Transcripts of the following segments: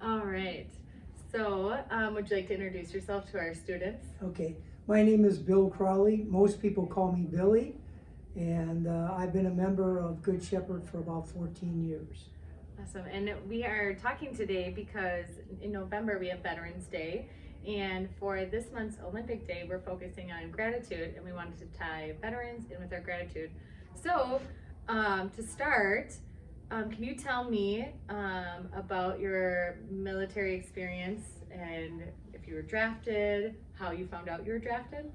All right. So, would you like to introduce yourself to our students? Okay, my name is Bill Crowley. Most people call me Billy, and I've been a member of Good Shepherd for about 14 years. Awesome. And we are talking today because in November we have Veterans Day. And for this month's Olympic Day, we're focusing on gratitude, and we wanted to tie veterans in with our gratitude. So, to start, can you tell me about your military experience and if you were drafted, how you found out you were drafted?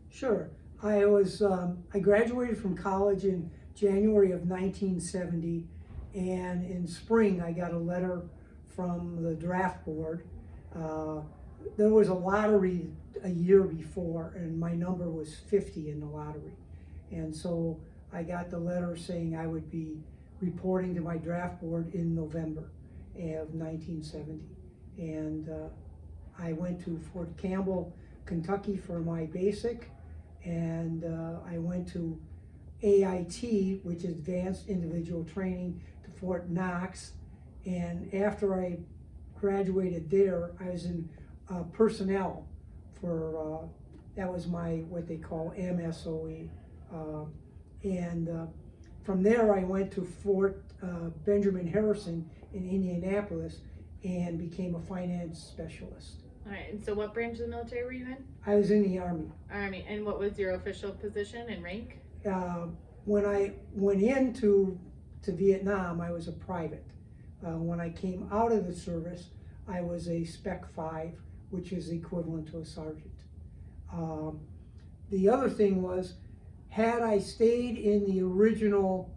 Sure, I graduated from college in January of 1970, and in spring I got a letter from the draft board. Uh, there was a lottery a year before, and my number was 50 in the lottery. And so I got the letter saying I would be reporting to my draft board in November of 1970. And I went to Fort Campbell, Kentucky for my basic, and I went to AIT, which is Advanced Individual Training, to Fort Knox. And after I graduated there, I was in personnel for, that was my, what they call MSOE. And from there I went to Fort Benjamin Harrison in Indianapolis and became a finance specialist. All right. And so, what branch of the military were you in? I was in the Army. Army. And what was your official position and rank? When I went into Vietnam, I was a private. When I came out of the service, I was a Spec 5, which is equivalent to a sergeant. The other thing was, had I stayed in the original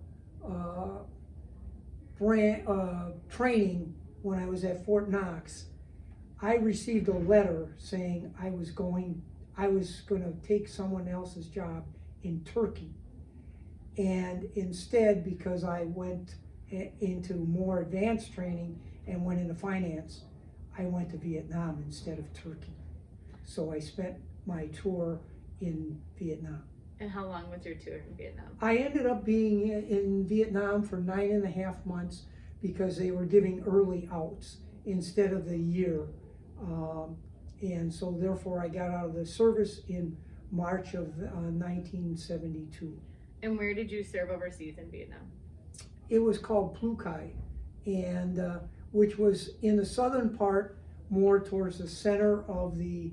training when I was at Fort Knox, I received a letter saying I was going to take someone else's job in Turkey. And instead, because I went into more advanced training and went into finance, I went to Vietnam instead of Turkey. So I spent my tour in Vietnam. And how long was your tour in Vietnam? I ended up being in Vietnam for 9.5 months because they were giving early outs instead of the year. And so therefore I got out of the service in March of 1972. And where did you serve overseas in Vietnam? It was called Phu Khai, and which was in the southern part, more towards the center of the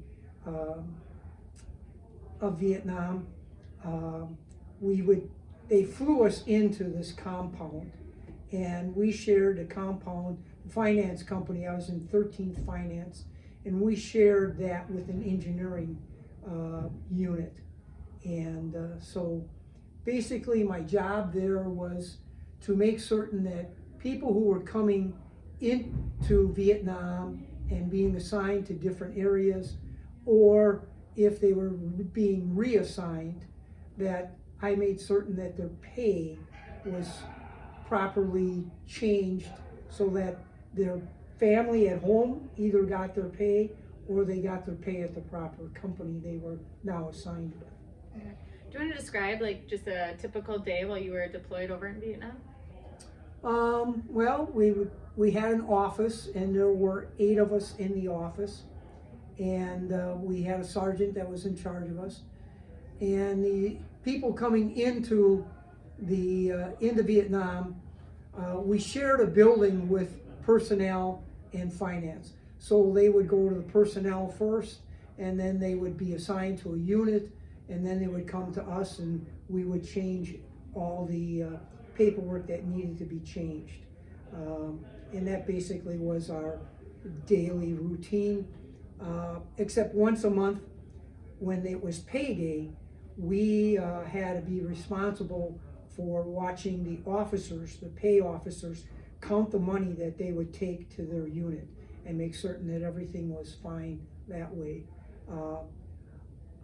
of Vietnam. They flew us into this compound, and we shared a compound. Finance company, I was in 13th Finance, and we shared that with an engineering unit. And so basically my job there was to make certain that people who were coming into Vietnam and being assigned to different areas, or if they were being reassigned, that I made certain that their pay was properly changed so that their family at home either got their pay or they got their pay at the proper company they were now assigned with. Do you want to describe like just a typical day while you were deployed over in Vietnam? Well, we had an office, and there were 8 of us in the office, and we had a sergeant that was in charge of us. And the people coming into Vietnam, we shared a building with personnel and finance. So they would go to the personnel first, and then they would be assigned to a unit, and then they would come to us, and we would change all the paperwork that needed to be changed. And that basically was our daily routine, except once a month when it was payday, we had to be responsible for watching the officers, the pay officers, count the money that they would take to their unit and make certain that everything was fine that way.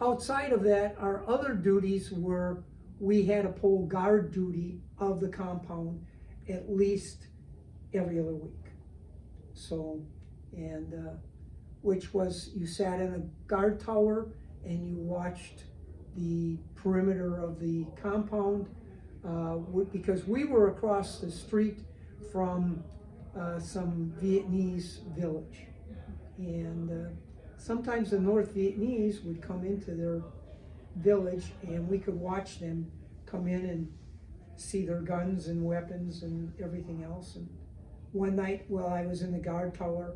Outside of that, our other duties were, we had to pull guard duty of the compound at least every other week. So, and which was, you sat in a guard tower and you watched the perimeter of the compound, because we were across the street from some Vietnamese village. And sometimes the North Vietnamese would come into their village and we could watch them come in and see their guns and weapons and everything else. And one night while I was in the guard tower,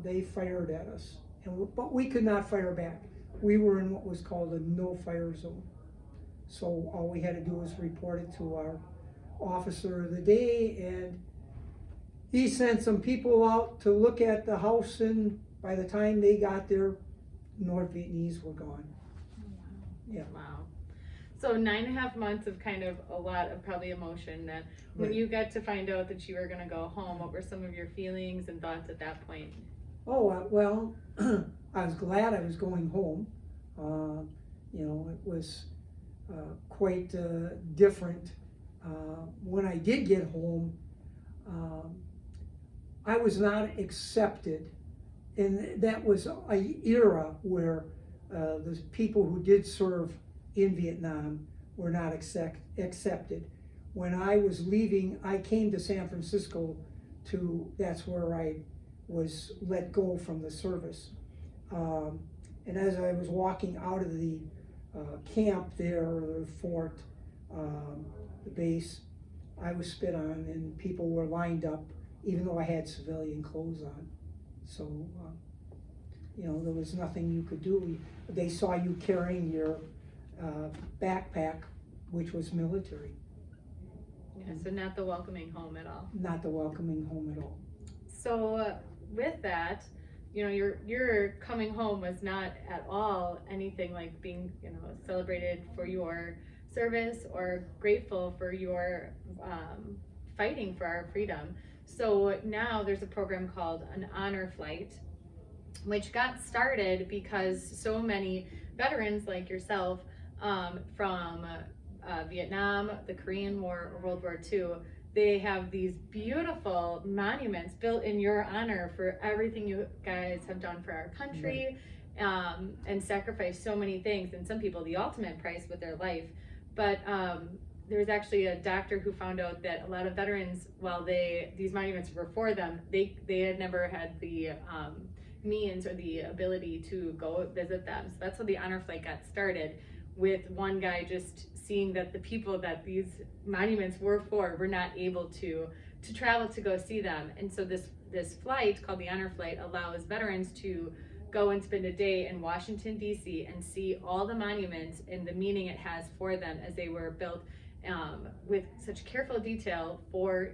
they fired at us, but we could not fire back. We were in what was called a no-fire zone. So all we had to do was report it to our officer of the day, and he sent some people out to look at the house, and by the time they got there, North Vietnamese were gone. Yeah. Wow. So 9.5 months of kind of a lot of probably emotion. That when Right. you got to find out that you were going to go home, what were some of your feelings and thoughts at that point? Oh, well, I was glad I was going home. You know, it was quite different. When I did get home, I was not accepted. And that was an era where the people who did serve in Vietnam were not accepted. When I was leaving, I came to San Francisco that's where I was let go from the service. And as I was walking out of the camp there, or the fort, the base, I was spit on and people were lined up, even though I had civilian clothes on. So, you know, there was nothing you could do. They saw you carrying your backpack, which was military. Yeah, so not the welcoming home at all. Not the welcoming home at all. So with that, you know, your coming home was not at all anything like being, you know, celebrated for your service or grateful for your fighting for our freedom. So now there's a program called an honor flight, which got started because so many veterans like yourself from Vietnam, the Korean War, or World War II, they have these beautiful monuments built in your honor for everything you guys have done for our country, and sacrificed so many things, and some people the ultimate price with their life. But there was actually a doctor who found out that a lot of veterans, while these monuments were for them, they had never had the means or the ability to go visit them. So that's how the honor flight got started, with one guy just seeing that the people that these monuments were for were not able to travel to go see them. And so this flight called the honor flight allows veterans to go and spend a day in Washington, D.C. and see all the monuments and the meaning it has for them as they were built with such careful detail for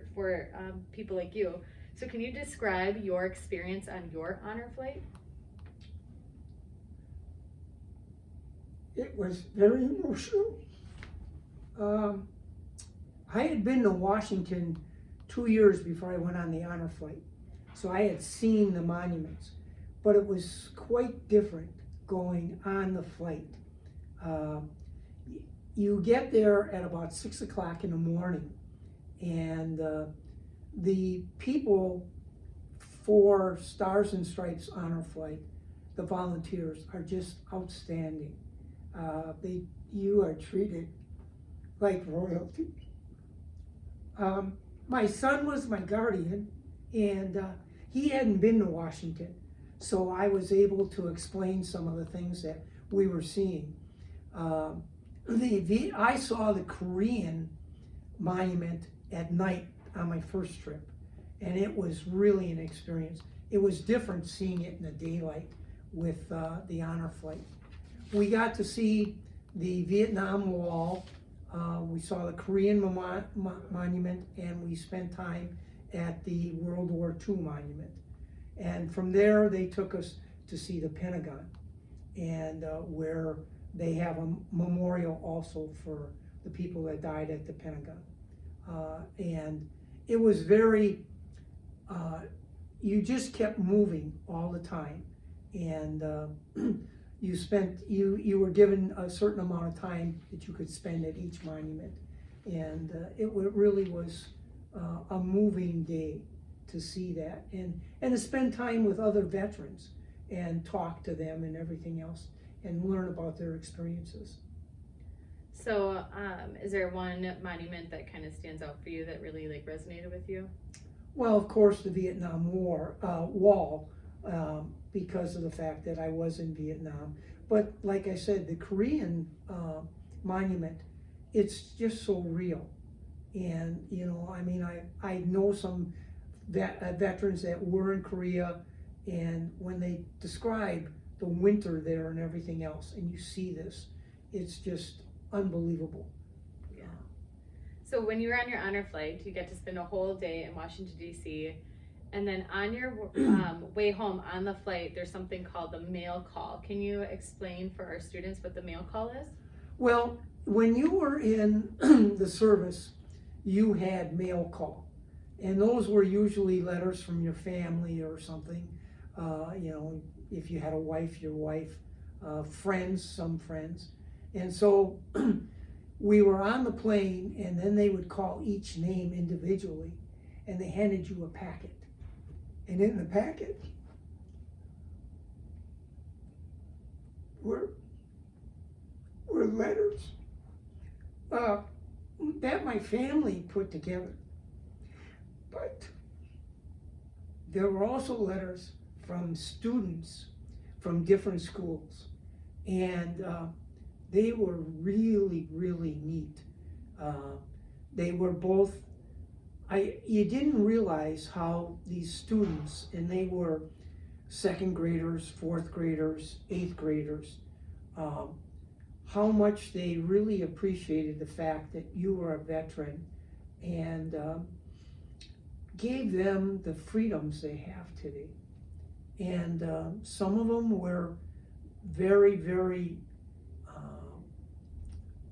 people like you. So can you describe your experience on your honor flight? It was very emotional. I had been to Washington 2 years before I went on the honor flight, so I had seen the monuments, but it was quite different going on the flight. You get there at about 6 o'clock in the morning, and the people for Stars and Stripes honor flight, the volunteers, are just outstanding. You are treated like royalty. My son was my guardian, and he hadn't been to Washington, so I was able to explain some of the things that we were seeing. I saw the Korean monument at night on my first trip, and it was really an experience. It was different seeing it in the daylight with the honor flight. We got to see the Vietnam Wall, we saw the Korean monument, and we spent time at the World War II monument. And from there, they took us to see the Pentagon, and where they have a memorial also for the people that died at the Pentagon. And it was very, you just kept moving all the time. And you were given a certain amount of time that you could spend at each monument. And it really was a moving day to see that, and to spend time with other veterans and talk to them and everything else and learn about their experiences. So is there one monument that kind of stands out for you that really like resonated with you? Well, of course, the Vietnam War wall, because of the fact that I was in Vietnam. But like I said, the Korean monument, it's just so real. And I mean, I know some veterans that were in Korea, and when they describe the winter there and everything else, and you see this, it's just unbelievable. So when you were on your honor flight, you get to spend a whole day in Washington, D.C., and then on your way home on the flight, there's something called the mail call. Can you explain for our students what the mail call is? Well, when you were in the service, you had mail call. And those were usually letters from your family or something. If you had a wife, your wife, friends, some friends. And so we were on the plane, and then they would call each name individually, and they handed you a packet. And in the packet were letters that my family put together. But there were also letters from students from different schools, and they were really, really neat. They were both, you didn't realize how these students, and they were second graders, fourth graders, eighth graders, how much they really appreciated the fact that you were a veteran, and gave them the freedoms they have today. And some of them were very, very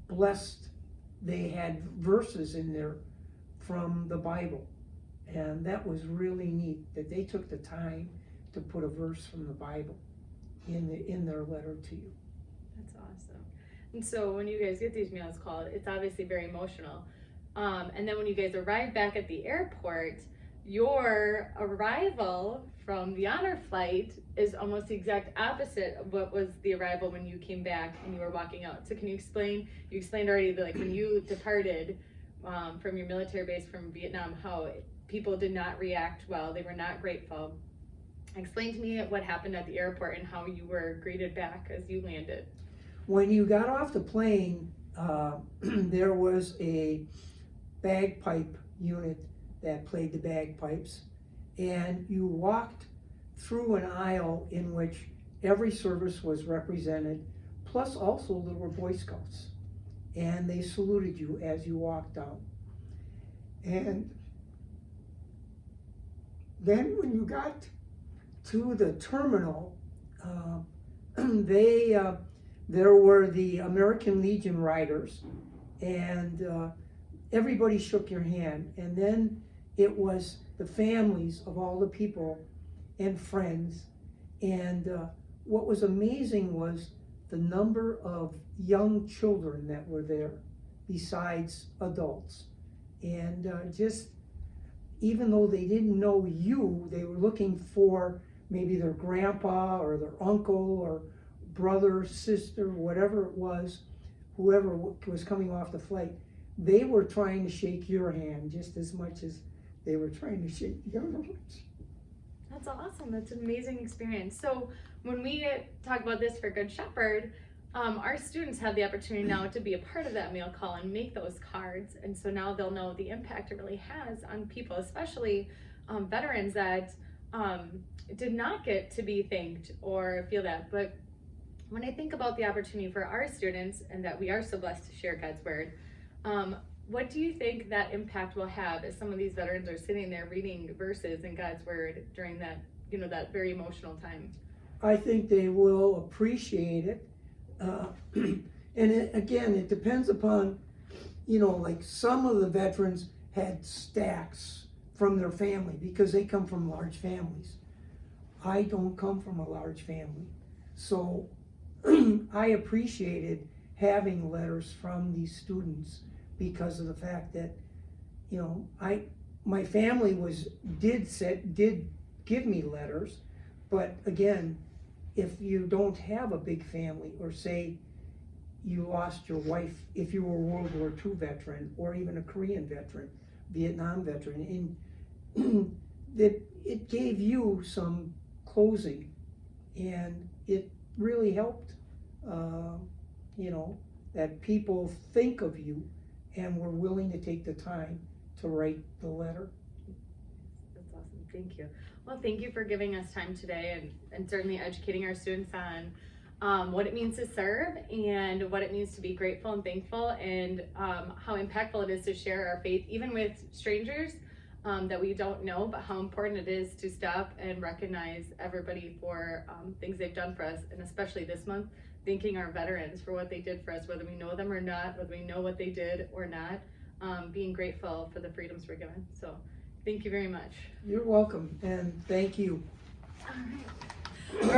blessed. They had verses in there from the Bible, and that was really neat that they took the time to put a verse from the Bible in their letter to you. That's awesome. And so when you guys get these mails called, it's obviously very emotional. And then when you guys arrive back at the airport, your arrival from the honor flight is almost the exact opposite of what was the arrival when you came back and you were walking out. So can you explain, you explained already that like when you departed from your military base from Vietnam, how people did not react well, they were not grateful. Explain to me what happened at the airport and how you were greeted back as you landed. When you got off the plane, there was a bagpipe unit that played the bagpipes, and you walked through an aisle in which every service was represented, plus also there were Boy Scouts, and they saluted you as you walked out. And then when you got to the terminal, there were the American Legion riders, and everybody shook your hand, and then it was the families of all the people and friends. And what was amazing was the number of young children that were there besides adults. And just, even though they didn't know you, they were looking for maybe their grandpa or their uncle or brother, sister, whatever it was, whoever was coming off the flight. They were trying to shake your hand just as much as they were trying to shake the other ones. That's awesome. That's an amazing experience. So when we talk about this for Good Shepherd, our students have the opportunity now to be a part of that mail call and make those cards. And so now they'll know the impact it really has on people, especially veterans that did not get to be thanked or feel that. But when I think about the opportunity for our students and that we are so blessed to share God's word, what do you think that impact will have as some of these veterans are sitting there reading verses in God's word during that, that very emotional time? I think they will appreciate it. Again, it depends upon, like some of the veterans had stacks from their family because they come from large families. I don't come from a large family. So I appreciated having letters from these students because of the fact that, my family did give me letters, but again, if you don't have a big family, or say you lost your wife, if you were a World War II veteran, or even a Korean veteran, Vietnam veteran, and that it gave you some closing, and it really helped, you know, that people think of you and were willing to take the time to write the letter. That's awesome, thank you. Well, thank you for giving us time today and certainly educating our students on what it means to serve and what it means to be grateful and thankful, and how impactful it is to share our faith, even with strangers that we don't know, but how important it is to stop and recognize everybody for things they've done for us, and especially this month, thanking our veterans for what they did for us, whether we know them or not, whether we know what they did or not, being grateful for the freedoms we're given. So thank you very much. You're welcome, and thank you. All right.